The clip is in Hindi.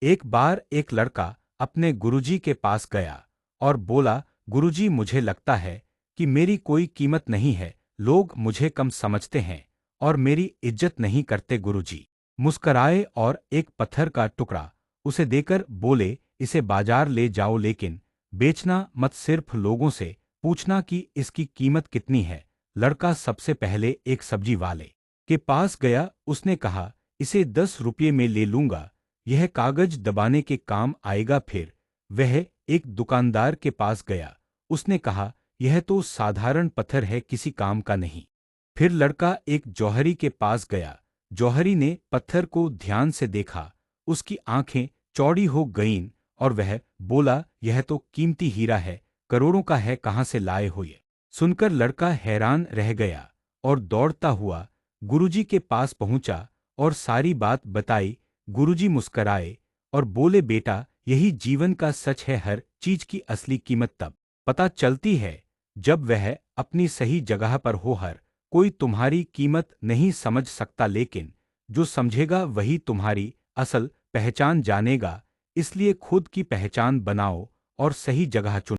एक बार एक लड़का अपने गुरुजी के पास गया और बोला, गुरुजी मुझे लगता है कि मेरी कोई कीमत नहीं है, लोग मुझे कम समझते हैं और मेरी इज्जत नहीं करते। गुरुजी मुस्कराए और एक पत्थर का टुकड़ा उसे देकर बोले, इसे बाजार ले जाओ लेकिन बेचना मत, सिर्फ लोगों से पूछना कि इसकी कीमत कितनी है। लड़का सबसे पहले एक सब्जी वाले के पास गया, उसने कहा, इसे 10 रुपये में ले लूंगा, यह कागज दबाने के काम आएगा। फिर वह एक दुकानदार के पास गया, उसने कहा, यह तो साधारण पत्थर है, किसी काम का नहीं। फिर लड़का एक जौहरी के पास गया, जौहरी ने पत्थर को ध्यान से देखा, उसकी आंखें चौड़ी हो गईं और वह बोला, यह तो कीमती हीरा है, करोड़ों का है, कहाँ से लाए हो ये? सुनकर लड़का हैरान रह गया और दौड़ता हुआ गुरुजी के पास पहुंचा और सारी बात बताई। गुरुजी मुस्कराए और बोले, बेटा यही जीवन का सच है, हर चीज की असली कीमत तब पता चलती है जब वह अपनी सही जगह पर हो। हर कोई तुम्हारी कीमत नहीं समझ सकता, लेकिन जो समझेगा वही तुम्हारी असल पहचान जानेगा। इसलिए खुद की पहचान बनाओ और सही जगह चुनो।